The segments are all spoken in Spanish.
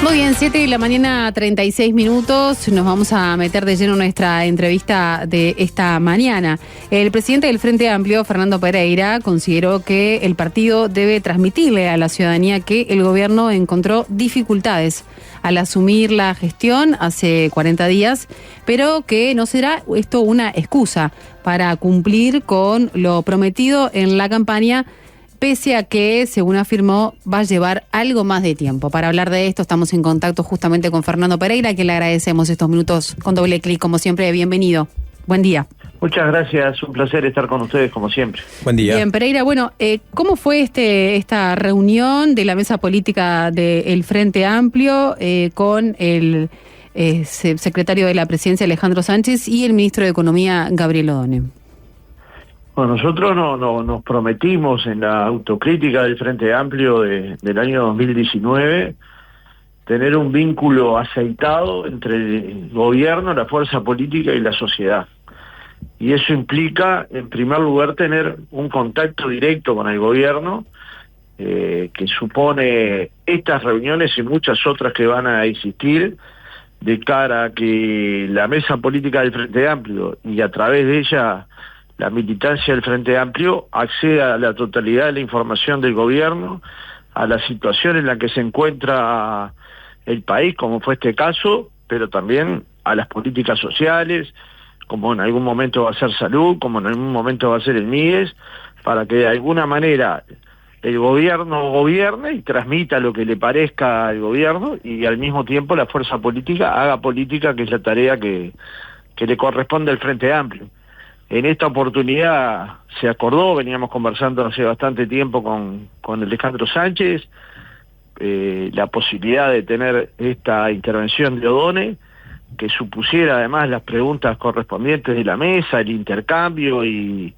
Muy bien, 7:36 a.m. Nos vamos a meter de lleno en nuestra entrevista de esta mañana. El presidente del Frente Amplio, Fernando Pereira, consideró que el partido debe transmitirle a la ciudadanía que el gobierno encontró dificultades al asumir la gestión hace 40 días, pero que no será esto una excusa para cumplir con lo prometido en la campaña, pese a que, según afirmó, va a llevar algo más de tiempo. Para hablar de esto estamos en contacto justamente con Fernando Pereira, a quien le agradecemos estos minutos con doble clic, como siempre. Bienvenido. Buen día. Muchas gracias, un placer estar con ustedes como siempre. Buen día. Bien, Pereira, bueno, ¿cómo fue esta reunión de la mesa política del Frente Amplio con el secretario de la Presidencia, Alejandro Sánchez, y el ministro de Economía, Gabriel Odone? Bueno, nosotros nos prometimos en la autocrítica del Frente Amplio del año 2019 tener un vínculo aceitado entre el gobierno, la fuerza política y la sociedad. Y eso implica, en primer lugar, tener un contacto directo con el gobierno, que supone estas reuniones y muchas otras que van a existir, de cara a que la mesa política del Frente Amplio y a través de ella la militancia del Frente Amplio acceda a la totalidad de la información del gobierno, a la situación en la que se encuentra el país, como fue este caso, pero también a las políticas sociales, como en algún momento va a ser salud, como en algún momento va a ser el MIDES, para que de alguna manera el gobierno gobierne y transmita lo que le parezca al gobierno, y al mismo tiempo la fuerza política haga política, que es la tarea que le corresponde al Frente Amplio. En esta oportunidad se acordó, veníamos conversando hace bastante tiempo con Alejandro Sánchez, la posibilidad de tener esta intervención de Odone, que supusiera además las preguntas correspondientes de la mesa, el intercambio, y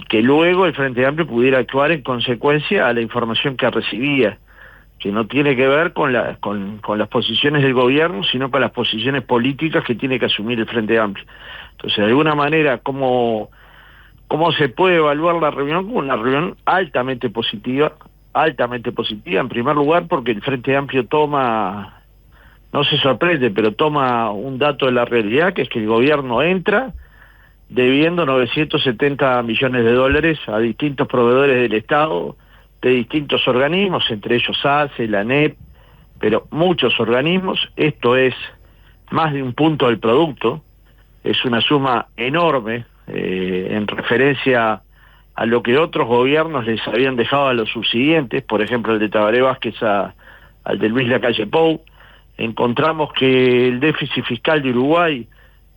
que luego el Frente Amplio pudiera actuar en consecuencia a la información que recibía, que no tiene que ver con las posiciones del gobierno, sino con las posiciones políticas que tiene que asumir el Frente Amplio. Entonces, de alguna manera, ¿cómo se puede evaluar la reunión? Como una reunión altamente positiva, en primer lugar porque el Frente Amplio toma, no se sorprende, pero toma un dato de la realidad, que es que el gobierno entra debiendo 970 millones de dólares a distintos proveedores del Estado, de distintos organismos, entre ellos ACE, la ANEP, pero muchos organismos. Esto es más de un punto del producto, es una suma enorme en referencia a lo que otros gobiernos les habían dejado a los subsiguientes, por ejemplo el de Tabaré Vázquez al de Luis Lacalle Pou. Encontramos que el déficit fiscal de Uruguay,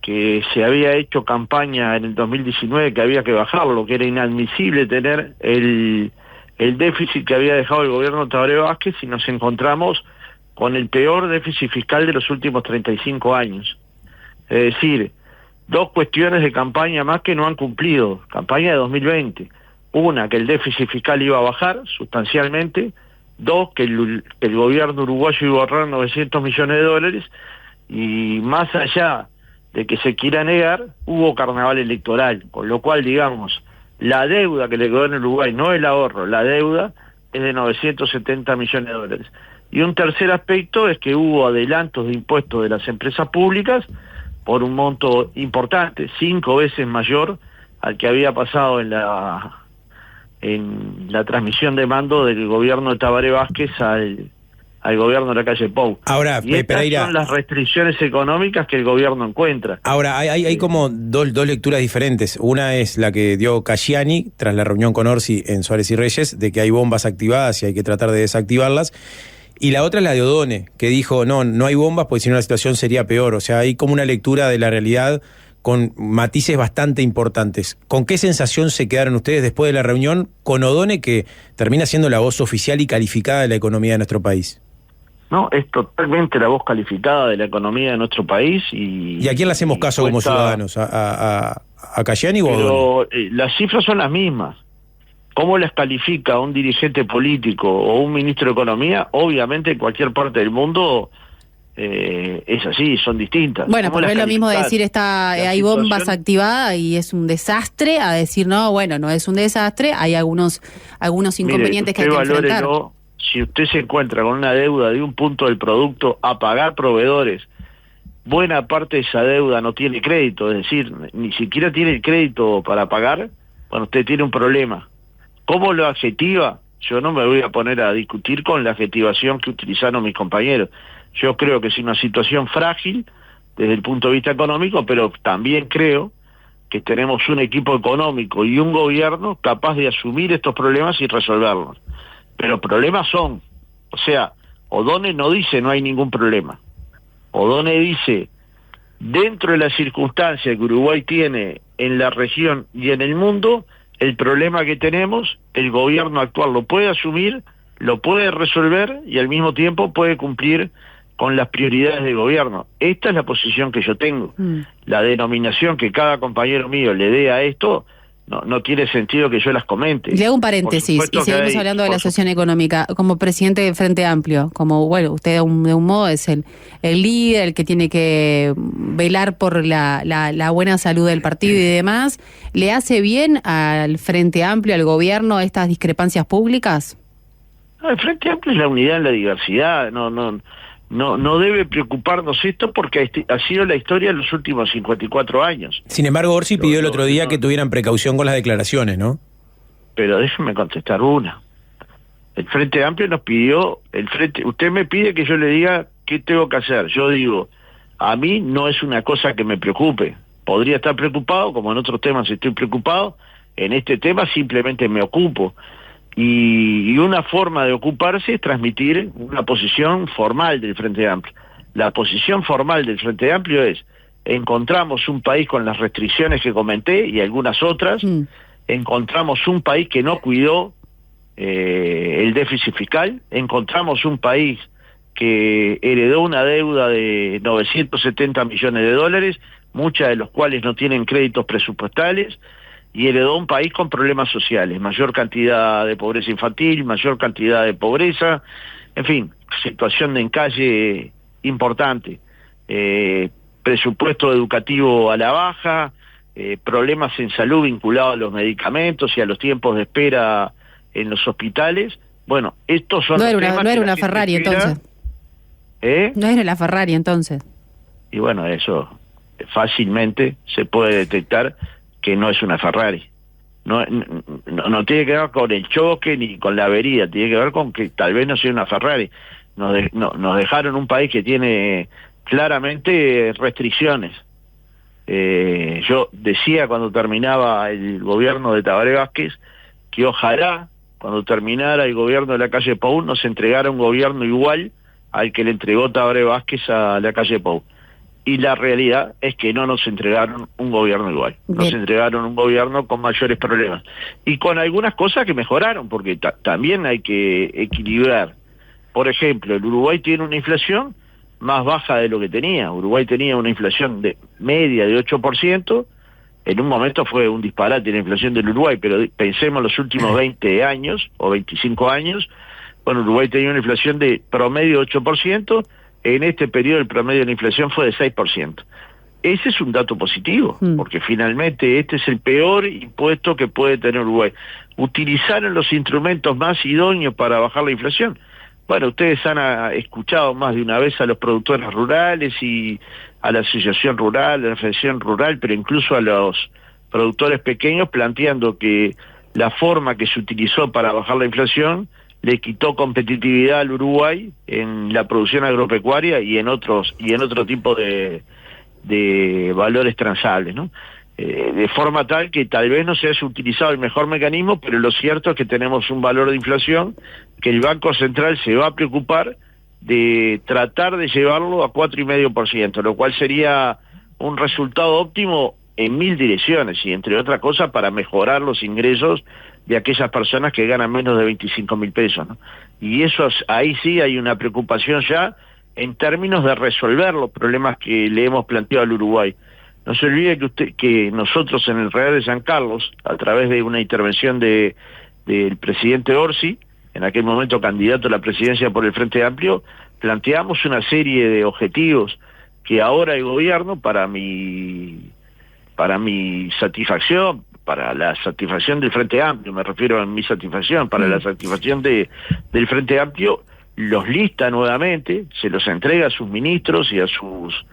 que se había hecho campaña en el 2019 que había que bajarlo, que era inadmisible tener el déficit que había dejado el gobierno de Tabaré Vázquez, y nos encontramos con el peor déficit fiscal de los últimos 35 años. Es decir, dos cuestiones de campaña más que no han cumplido. Campaña de 2020. Una, que el déficit fiscal iba a bajar sustancialmente. Dos, que el gobierno uruguayo iba a ahorrar 900 millones de dólares. Y más allá de que se quiera negar, hubo carnaval electoral. Con lo cual, digamos, la deuda que le quedó en Uruguay, no el ahorro, la deuda es de 970 millones de dólares. Y un tercer aspecto es que hubo adelantos de impuestos de las empresas públicas por un monto importante, 5 veces mayor al que había pasado en la transmisión de mando del gobierno de Tabaré Vázquez al gobierno de Lacalle Pou. Ahora, y estas Pereira, son las restricciones económicas que el gobierno encuentra. Ahora, hay como dos lecturas diferentes. Una es la que dio Casciani tras la reunión con Orsi en Suárez y Reyes, de que hay bombas activadas y hay que tratar de desactivarlas. Y la otra es la de Odone, que dijo, no hay bombas porque si no la situación sería peor. O sea, hay como una lectura de la realidad con matices bastante importantes. ¿Con qué sensación se quedaron ustedes después de la reunión con Odone, que termina siendo la voz oficial y calificada de la economía de nuestro país? No, es totalmente la voz calificada de la economía de nuestro país. ¿Y a quién le hacemos caso como ciudadanos? ¿A Casciani o a Odone? Pero las cifras son las mismas. ¿Cómo las califica un dirigente político o un ministro de Economía? Obviamente en cualquier parte del mundo es así, son distintas. Bueno, porque es lo mismo decir hay bombas activadas y es un desastre, a decir no es un desastre, hay algunos inconvenientes que hay que enfrentar. si usted se encuentra con una deuda de un punto del producto a pagar proveedores, buena parte de esa deuda no tiene crédito, es decir, ni siquiera tiene el crédito para pagar, bueno, usted tiene un problema. ¿Cómo lo adjetiva? Yo no me voy a poner a discutir con la adjetivación que utilizaron mis compañeros. Yo creo que es una situación frágil desde el punto de vista económico, pero también creo que tenemos un equipo económico y un gobierno capaz de asumir estos problemas y resolverlos. Pero problemas son, o sea, O'Donnell no dice no hay ningún problema. O'Donnell dice, dentro de las circunstancias que Uruguay tiene en la región y en el mundo, el problema que tenemos, el gobierno actual lo puede asumir, lo puede resolver y al mismo tiempo puede cumplir con las prioridades del gobierno. Esta es la posición que yo tengo. La denominación que cada compañero mío le dé a esto no tiene sentido que yo las comente. Le hago un paréntesis y seguimos hablando de la situación económica. Como presidente del Frente Amplio, como bueno, usted de un modo es el líder, el que tiene que velar por la buena salud del partido y demás, ¿le hace bien al Frente Amplio, al gobierno, estas discrepancias públicas? No, el Frente Amplio es la unidad en la diversidad, no debe preocuparnos esto porque ha sido la historia de los últimos 54 años. Sin embargo, Orsi pidió el otro día que tuvieran precaución con las declaraciones, ¿no? Pero déjeme contestar una. El Frente Amplio nos pidió, usted me pide que yo le diga qué tengo que hacer. Yo digo, a mí no es una cosa que me preocupe. Podría estar preocupado, como en otros temas estoy preocupado, en este tema simplemente me ocupo. Y una forma de ocuparse es transmitir una posición formal del Frente Amplio. La posición formal del Frente Amplio es, encontramos un país con las restricciones que comenté y algunas otras, encontramos un país que no cuidó el déficit fiscal, encontramos un país que heredó una deuda de 970 millones de dólares, muchas de los cuales no tienen créditos presupuestales, y heredó un país con problemas sociales, mayor cantidad de pobreza infantil, mayor cantidad de pobreza, en fin, situación de encalle importante, presupuesto educativo a la baja, problemas en salud vinculados a los medicamentos y a los tiempos de espera en los hospitales. Bueno, estos son los temas. No era una Ferrari entonces. No era la Ferrari entonces. Y bueno, eso fácilmente se puede detectar que no es una Ferrari. No tiene que ver con el choque ni con la avería, tiene que ver con que tal vez no sea una Ferrari. Nos dejaron un país que tiene claramente restricciones. Yo decía cuando terminaba el gobierno de Tabaré Vázquez que ojalá cuando terminara el gobierno de la calle Pou nos entregara un gobierno igual al que le entregó Tabaré Vázquez a la calle Pou. Y la realidad es que no nos entregaron un gobierno igual. Nos entregaron un gobierno con mayores problemas. Y con algunas cosas que mejoraron, porque también hay que equilibrar. Por ejemplo, el Uruguay tiene una inflación más baja de lo que tenía. Uruguay tenía una inflación de media de 8%. En un momento fue un disparate la inflación del Uruguay, pero pensemos los últimos 20 años o 25 años. Bueno, Uruguay tenía una inflación de promedio de 8%. En este periodo el promedio de la inflación fue de 6%. Ese es un dato positivo, porque finalmente este es el peor impuesto que puede tener Uruguay. Utilizaron los instrumentos más idóneos para bajar la inflación. Bueno, ustedes han escuchado más de una vez a los productores rurales y a la asociación rural, a la Federación Rural, pero incluso a los productores pequeños planteando que la forma que se utilizó para bajar la inflación le quitó competitividad al Uruguay en la producción agropecuaria y en otro tipo de valores transables, ¿no? De forma tal que tal vez no se haya utilizado el mejor mecanismo, pero lo cierto es que tenemos un valor de inflación que el Banco Central se va a preocupar de tratar de llevarlo a 4,5%, lo cual sería un resultado óptimo en 1000 direcciones y entre otras cosas para mejorar los ingresos de aquellas personas que ganan menos de 25.000 pesos, ¿no? Y eso ahí sí hay una preocupación ya en términos de resolver los problemas que le hemos planteado al Uruguay. No se olvide que nosotros en el Real de San Carlos, a través de una intervención del presidente Orsi, en aquel momento candidato a la presidencia por el Frente Amplio, planteamos una serie de objetivos que ahora el gobierno, para mi satisfacción, para la satisfacción del Frente Amplio, me refiero a mi satisfacción, para la satisfacción del Frente Amplio, los lista nuevamente, se los entrega a sus ministros y a sus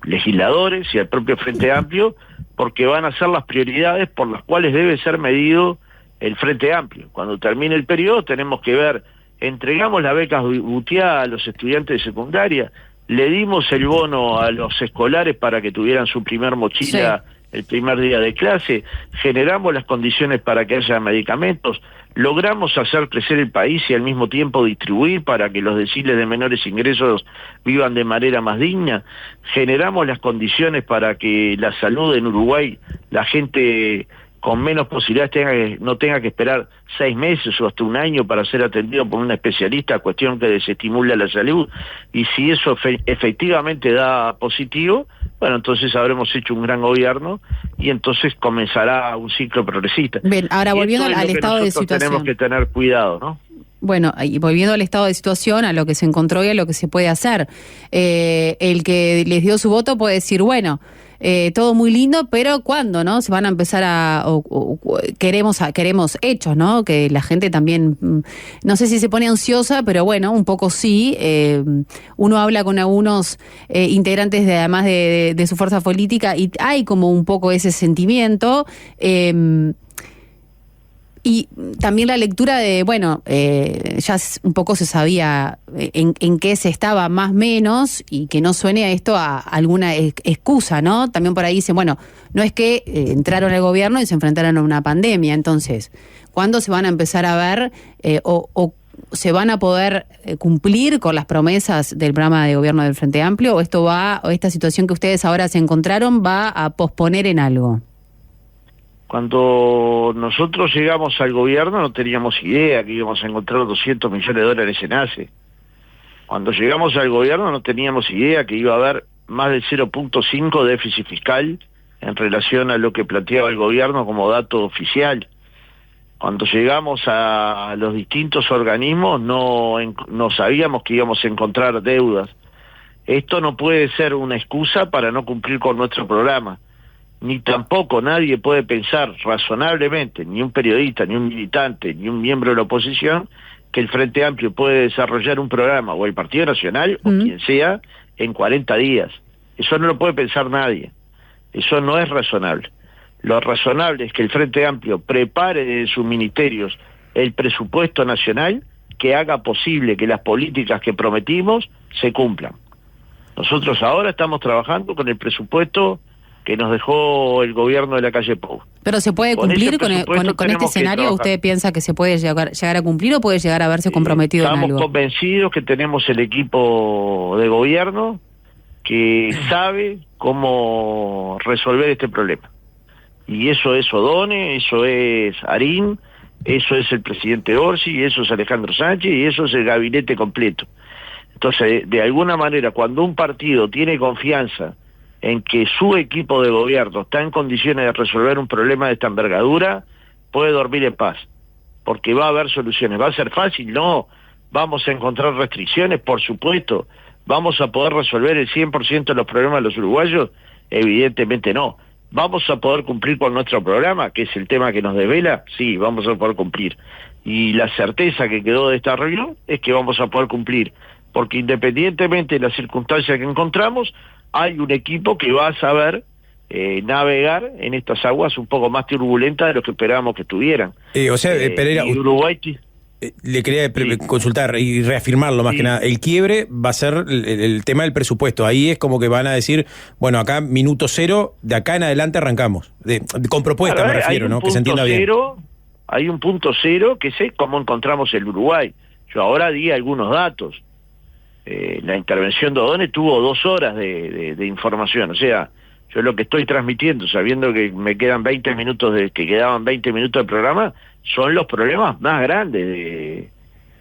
legisladores y al propio Frente Amplio, porque van a ser las prioridades por las cuales debe ser medido el Frente Amplio. Cuando termine el periodo tenemos que ver, entregamos las becas Butiá a los estudiantes de secundaria, le dimos el bono a los escolares para que tuvieran su primer mochila el primer día de clase, generamos las condiciones para que haya medicamentos, logramos hacer crecer el país y al mismo tiempo distribuir para que los deciles de menores ingresos vivan de manera más digna, generamos las condiciones para que la salud en Uruguay, la gente con menos posibilidades no tenga que esperar 6 meses o hasta un año para ser atendido por un especialista, cuestión que desestimula la salud, y si eso efectivamente da positivo, bueno, entonces habremos hecho un gran gobierno y entonces comenzará un ciclo progresista. Bien, ahora volviendo al estado de situación. Tenemos que tener cuidado, ¿no? Bueno, y volviendo al estado de situación, a lo que se encontró y a lo que se puede hacer. El que les dio su voto puede decir, bueno, todo muy lindo, pero ¿cuándo, no? Se van a empezar queremos hechos, ¿no? Que la gente también, no sé si se pone ansiosa, pero bueno, un poco sí. Uno habla con algunos integrantes además de su fuerza política y hay como un poco ese sentimiento. Y también la lectura de, bueno, ya un poco se sabía en qué se estaba más o menos, y que no suene a esto a alguna excusa, ¿no? También por ahí dicen, bueno, no es que entraron al gobierno y se enfrentaron a una pandemia, entonces, ¿cuándo se van a empezar a ver o se van a poder cumplir con las promesas del programa de gobierno del Frente Amplio, o esta situación que ustedes ahora se encontraron va a posponer en algo? Cuando nosotros llegamos al gobierno no teníamos idea que íbamos a encontrar 200 millones de dólares en ACE. Cuando llegamos al gobierno no teníamos idea que iba a haber más del 0.5 de déficit fiscal en relación a lo que planteaba el gobierno como dato oficial. Cuando llegamos a los distintos organismos no sabíamos que íbamos a encontrar deudas. Esto no puede ser una excusa para no cumplir con nuestro programa. Ni tampoco nadie puede pensar razonablemente, ni un periodista, ni un militante, ni un miembro de la oposición, que el Frente Amplio puede desarrollar un programa, o el Partido Nacional, o quien sea, en 40 días. Eso no lo puede pensar nadie. Eso no es razonable. Lo razonable es que el Frente Amplio prepare desde sus ministerios el presupuesto nacional que haga posible que las políticas que prometimos se cumplan. Nosotros ahora estamos trabajando con el presupuesto que nos dejó el gobierno de la calle Pou. ¿Pero se puede cumplir con este escenario? ¿Usted piensa que se puede llegar a cumplir o puede llegar a verse comprometido en algo? Estamos convencidos que tenemos el equipo de gobierno que sabe cómo resolver este problema. Y eso es Odone, eso es Arín, eso es el presidente Orsi, eso es Alejandro Sánchez y eso es el gabinete completo. Entonces, de alguna manera, cuando un partido tiene confianza en que su equipo de gobierno está en condiciones de resolver un problema de esta envergadura, puede dormir en paz, porque va a haber soluciones. ¿Va a ser fácil? No. ¿Vamos a encontrar restricciones? Por supuesto. ¿Vamos a poder resolver el 100% de los problemas de los uruguayos? Evidentemente no. ¿Vamos a poder cumplir con nuestro programa, que es el tema que nos desvela? Sí, vamos a poder cumplir. Y la certeza que quedó de esta reunión es que vamos a poder cumplir, porque independientemente de las circunstancias que encontramos, hay un equipo que va a saber navegar en estas aguas un poco más turbulentas de lo que esperábamos que estuvieran. Pereira, Uruguay le quería consultar y reafirmarlo más que nada. El quiebre va a ser el tema del presupuesto. Ahí es como que van a decir, bueno, acá minuto cero, de acá en adelante arrancamos. Con propuesta me refiero, ¿no? Que se entienda bien. Hay un punto cero que es cómo encontramos el Uruguay. Yo ahora di algunos datos. La intervención de Odone tuvo 2 horas de información, o sea, yo lo que estoy transmitiendo, sabiendo que me quedan 20 minutos que quedaban 20 minutos de programa, son los problemas más grandes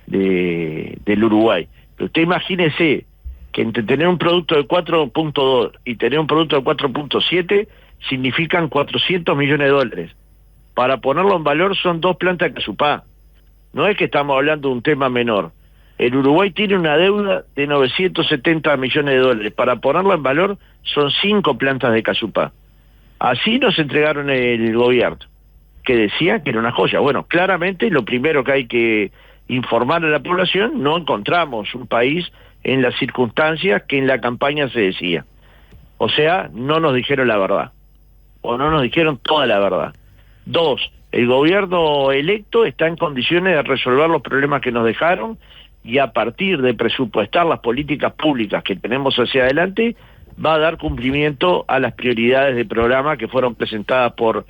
del Uruguay. Pero usted imagínese que entre tener un producto de 4.2 y tener un producto de 4.7 significan 400 millones de dólares. Para ponerlo en valor son 2 plantas de Casupá. No es que estamos hablando de un tema menor. El Uruguay tiene una deuda de 970 millones de dólares. Para ponerlo en valor, son 5 plantas de Casupá. Así nos entregaron el gobierno, que decían que era una joya. Bueno, claramente lo primero que hay que informar a la población, no encontramos un país en las circunstancias que en la campaña se decía. O sea, no nos dijeron la verdad, o no nos dijeron toda la verdad. 2, el gobierno electo está en condiciones de resolver los problemas que nos dejaron y a partir de presupuestar las políticas públicas que tenemos hacia adelante, va a dar cumplimiento a las prioridades de programa que fueron presentadas por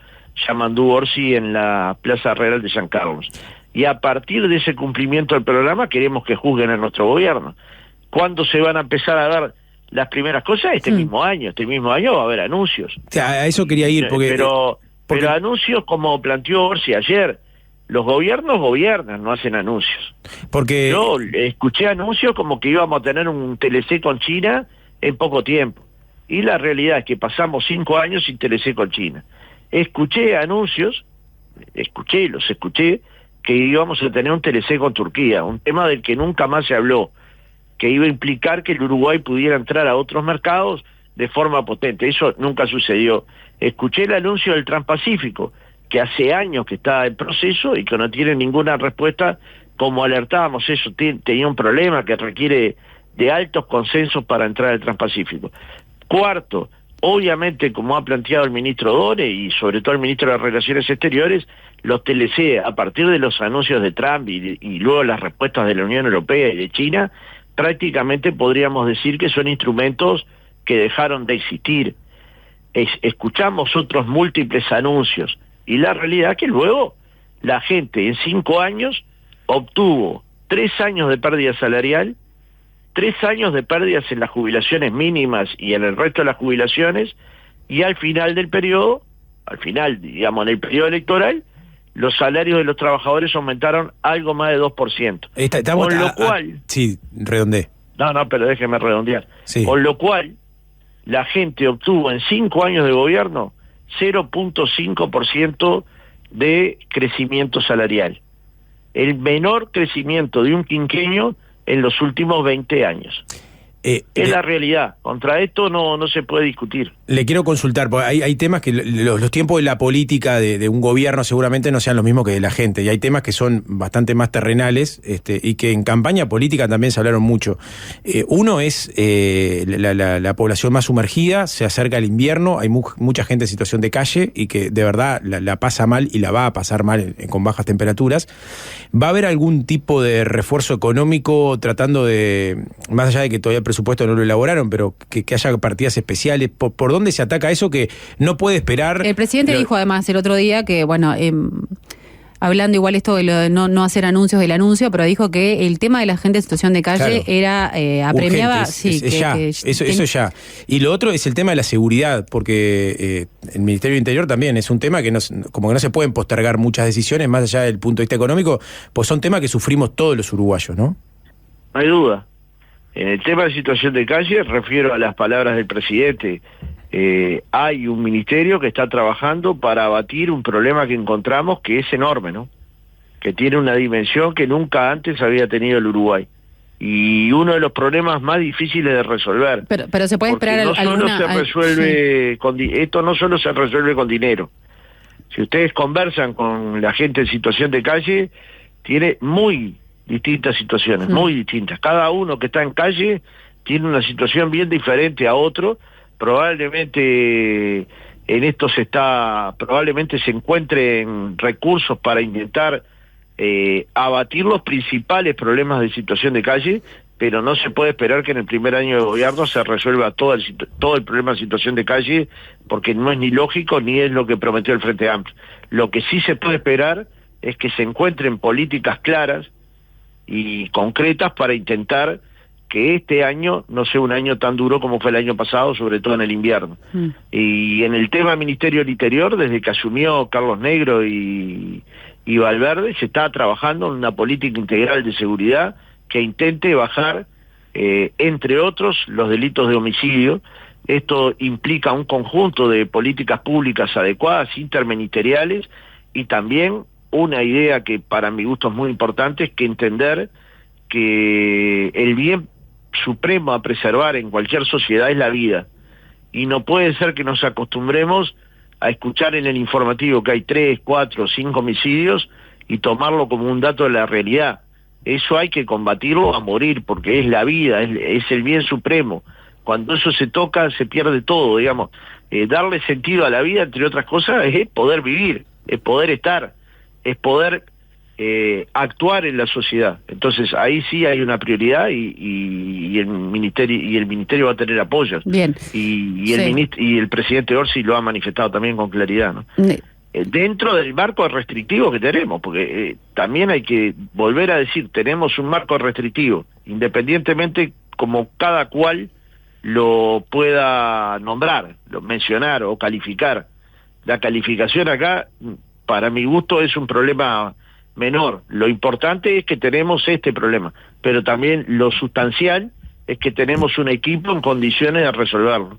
Yamandú Orsi en la Plaza Real de San Carlos. Y a partir de ese cumplimiento del programa queremos que juzguen a nuestro gobierno. ¿Cuándo se van a empezar a dar las primeras cosas? Este mismo año va a haber anuncios. O sea, a eso quería ir, Pero anuncios como planteó Orsi ayer, los gobiernos gobiernan, no hacen anuncios. Porque yo escuché anuncios como que íbamos a tener un TLC con China en poco tiempo. Y la realidad es que pasamos 5 años sin TLC con China. Escuché anuncios, los escuché, que íbamos a tener un TLC con Turquía, un tema del que nunca más se habló, que iba a implicar que el Uruguay pudiera entrar a otros mercados de forma potente. Eso nunca sucedió. Escuché el anuncio del Transpacífico, que hace años que está en proceso y que no tiene ninguna respuesta, como alertábamos, eso tenía un problema que requiere de altos consensos para entrar al Transpacífico. 4, obviamente, como ha planteado el ministro Dore y sobre todo el ministro de Relaciones Exteriores, los TLC, a partir de los anuncios de Trump y luego las respuestas de la Unión Europea y de China, prácticamente podríamos decir que son instrumentos que dejaron de existir. Escuchamos otros múltiples anuncios y la realidad es que luego la gente en 5 años obtuvo 3 años de pérdida salarial, 3 años de pérdidas en las jubilaciones mínimas y en el resto de las jubilaciones, y al final del periodo, digamos, en el periodo electoral, los salarios de los trabajadores aumentaron algo más de 2%. Con lo cual... sí, redondeé. No, pero déjeme redondear. Sí. Con lo cual, la gente obtuvo en 5 años de gobierno 0.5% de crecimiento salarial. El menor crecimiento de un quinquenio en los últimos 20 años. Es la realidad. Contra esto no se puede discutir. Le quiero consultar, porque hay temas que los tiempos de la política de un gobierno seguramente no sean los mismos que de la gente, y hay temas que son bastante más terrenales, y que en campaña política también se hablaron mucho. Uno es la población más sumergida, se acerca el invierno, hay mucha gente en situación de calle y que de verdad la pasa mal y la va a pasar mal con bajas temperaturas. ¿Va a haber algún tipo de refuerzo económico tratando de, más allá de que todavía el presupuesto no lo elaboraron, pero que haya partidas especiales? ¿Por dónde se ataca eso que no puede esperar? El presidente dijo además el otro día que, bueno, hablando igual esto de lo de no hacer anuncios del anuncio, pero dijo que el tema de la gente en situación de calle era apremiaba. Sí, eso ya. Y lo otro es el tema de la seguridad, porque el Ministerio del Interior también es un tema que como que no se pueden postergar muchas decisiones, más allá del punto de vista económico, pues son temas que sufrimos todos los uruguayos, ¿no? No hay duda. En el tema de situación de calle, refiero a las palabras del presidente. Hay un ministerio que está trabajando para abatir un problema que encontramos que es enorme, ¿no? Que tiene una dimensión que nunca antes había tenido el Uruguay. Y uno de los problemas más difíciles de resolver. Pero se puede esperar esto no solo se resuelve con dinero. Si ustedes conversan con la gente en situación de calle, tiene muy distintas situaciones, muy distintas. Cada uno que está en calle tiene una situación bien diferente a otro. Probablemente probablemente se encuentren recursos para intentar abatir los principales problemas de situación de calle, pero no se puede esperar que en el primer año de gobierno se resuelva todo el problema de situación de calle, porque no es ni lógico ni es lo que prometió el Frente Amplio. Lo que sí se puede esperar es que se encuentren políticas claras y concretas para intentar que este año no sea un año tan duro como fue el año pasado, sobre todo en el invierno. Y en el tema Ministerio del Interior, desde que asumió Carlos Negro y Valverde, se está trabajando en una política integral de seguridad que intente bajar, entre otros, los delitos de homicidio. Esto implica un conjunto de políticas públicas adecuadas, interministeriales, y también una idea que para mi gusto es muy importante, es que entender que el bien supremo a preservar en cualquier sociedad es la vida, y no puede ser que nos acostumbremos a escuchar en el informativo que hay 3, 4, 5 homicidios y tomarlo como un dato de la realidad. Eso hay que combatirlo a morir, porque es la vida, es el bien supremo. Cuando eso se toca, se pierde todo, digamos. Darle sentido a la vida, entre otras cosas, es poder vivir, es poder estar, es poder actuar en la sociedad. Entonces ahí sí hay una prioridad y el ministerio va a tener apoyos. Bien. Y el presidente Orsi lo ha manifestado también con claridad, ¿no? Dentro del marco restrictivo que tenemos, porque también hay que volver a decir, tenemos un marco restrictivo, independientemente como cada cual lo pueda nombrar, mencionar o calificar. La calificación acá, para mi gusto, es un problema menor. Lo importante es que tenemos este problema, pero también lo sustancial es que tenemos un equipo en condiciones de resolverlo.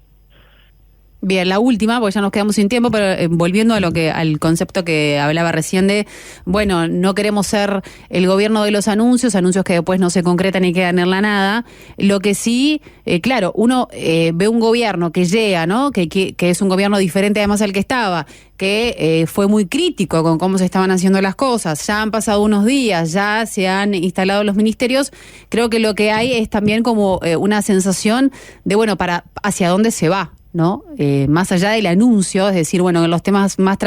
Bien, la última, porque ya nos quedamos sin tiempo, pero volviendo a al concepto que hablaba recién de, bueno, no queremos ser el gobierno de los anuncios que después no se concretan y quedan en la nada. Lo que sí, claro, uno ve un gobierno que llega, ¿no? Que es un gobierno diferente además al que estaba, que fue muy crítico con cómo se estaban haciendo las cosas. Ya han pasado unos días, ya se han instalado los ministerios. Creo que lo que hay es también como una sensación de, bueno, hacia dónde se va, ¿no? Más allá del anuncio, es decir, bueno, en los temas más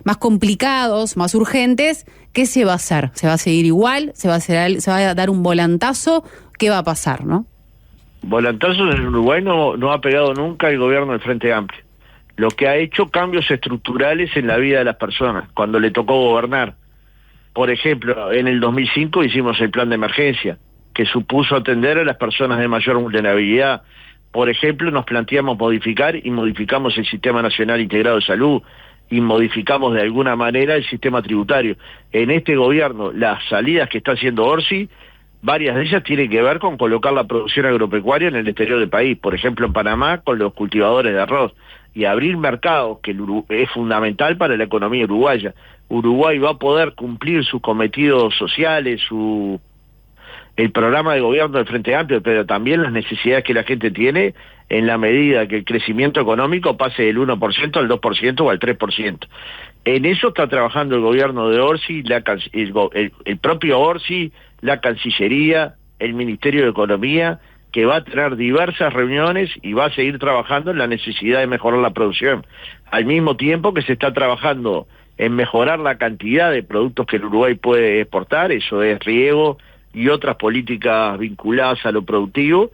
más complicados, más urgentes, ¿qué se va a hacer? ¿Se va a seguir igual? ¿Se va a dar un volantazo? ¿Qué va a pasar, no? Volantazos en Uruguay no ha pegado nunca el gobierno del Frente Amplio. Lo que ha hecho cambios estructurales en la vida de las personas, cuando le tocó gobernar. Por ejemplo, en el 2005 hicimos el plan de emergencia, que supuso atender a las personas de mayor vulnerabilidad. Por ejemplo, nos planteamos modificar y modificamos el Sistema Nacional Integrado de Salud y modificamos de alguna manera el sistema tributario. En este gobierno, las salidas que está haciendo Orsi, varias de ellas tienen que ver con colocar la producción agropecuaria en el exterior del país. Por ejemplo, en Panamá, con los cultivadores de arroz. Y abrir mercados, que es fundamental para la economía uruguaya. Uruguay va a poder cumplir sus cometidos sociales, el programa de gobierno del Frente Amplio, pero también las necesidades que la gente tiene en la medida que el crecimiento económico pase del 1% al 2% o al 3%. En eso está trabajando el gobierno de Orsi, el propio Orsi, la Cancillería, el Ministerio de Economía, que va a tener diversas reuniones y va a seguir trabajando en la necesidad de mejorar la producción. Al mismo tiempo que se está trabajando en mejorar la cantidad de productos que el Uruguay puede exportar, eso es riego y otras políticas vinculadas a lo productivo.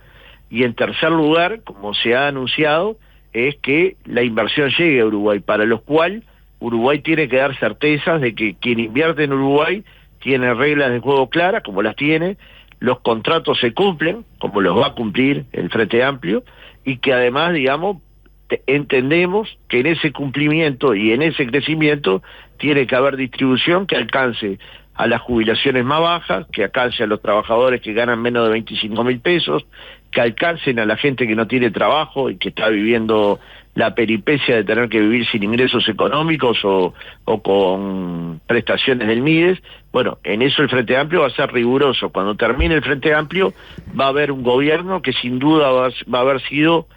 Y en tercer lugar, como se ha anunciado, es que la inversión llegue a Uruguay, para lo cual Uruguay tiene que dar certezas de que quien invierte en Uruguay tiene reglas de juego claras, como las tiene, los contratos se cumplen, como los va a cumplir el Frente Amplio, y que además, digamos, entendemos que en ese cumplimiento y en ese crecimiento tiene que haber distribución que alcance a las jubilaciones más bajas, que alcance a los trabajadores que ganan menos de 25.000 pesos, que alcancen a la gente que no tiene trabajo y que está viviendo la peripecia de tener que vivir sin ingresos económicos o con prestaciones del MIDES. Bueno, en eso el Frente Amplio va a ser riguroso. Cuando termine el Frente Amplio va a haber un gobierno que sin duda va a haber sido,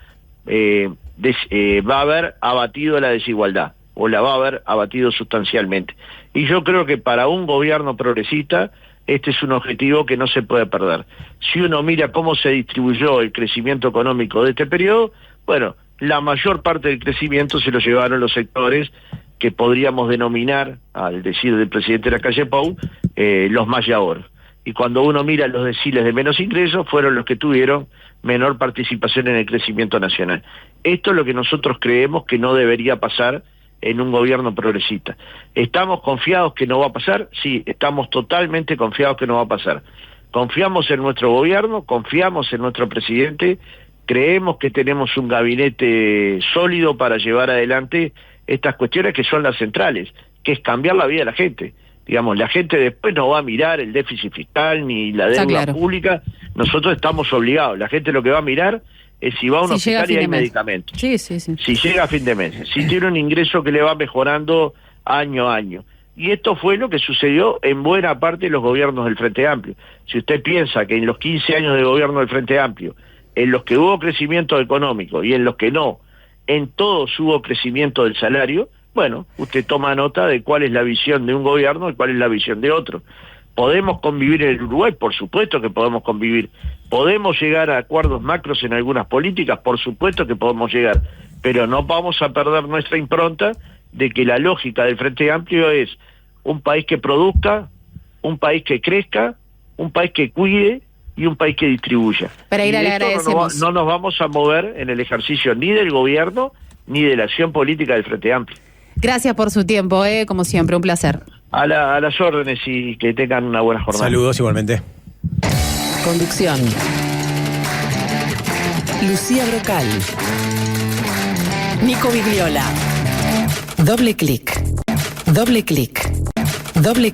va a haber abatido la desigualdad, o la va a haber abatido sustancialmente. Y yo creo que para un gobierno progresista este es un objetivo que no se puede perder. Si uno mira cómo se distribuyó el crecimiento económico de este periodo, bueno, la mayor parte del crecimiento se lo llevaron los sectores que podríamos denominar, al decir del presidente de la calle Pou, los mayadores. Y cuando uno mira los deciles de menos ingresos, fueron los que tuvieron menor participación en el crecimiento nacional. Esto es lo que nosotros creemos que no debería pasar en un gobierno progresista. ¿Estamos confiados que no va a pasar? Sí, estamos totalmente confiados que no va a pasar. Confiamos en nuestro gobierno, confiamos en nuestro presidente, creemos que tenemos un gabinete sólido para llevar adelante estas cuestiones que son las centrales, que es cambiar la vida de la gente. Digamos, la gente después no va a mirar el déficit fiscal ni la deuda pública, nosotros estamos obligados. La gente lo que va a mirar es si va a un hospital y hay medicamentos. Sí. Si llega a fin de mes, si tiene un ingreso que le va mejorando año a año. Y esto fue lo que sucedió en buena parte de los gobiernos del Frente Amplio. Si usted piensa que en los 15 años de gobierno del Frente Amplio, en los que hubo crecimiento económico y en los que no, en todos hubo crecimiento del salario, bueno, usted toma nota de cuál es la visión de un gobierno y cuál es la visión de otro. ¿Podemos convivir en el Uruguay? Por supuesto que podemos convivir. ¿Podemos llegar a acuerdos macros en algunas políticas? Por supuesto que podemos llegar. Pero no vamos a perder nuestra impronta de que la lógica del Frente Amplio es un país que produzca, un país que crezca, un país que cuide y un país que distribuya. Pereira, le agradecemos. No nos vamos a mover en el ejercicio ni del gobierno ni de la acción política del Frente Amplio. Gracias por su tiempo, como siempre, un placer. A las órdenes y que tengan una buena jornada. Saludos igualmente. Conducción: Lucía Brocal, Nico Vigliola. Doble clic. Doble clic. Doble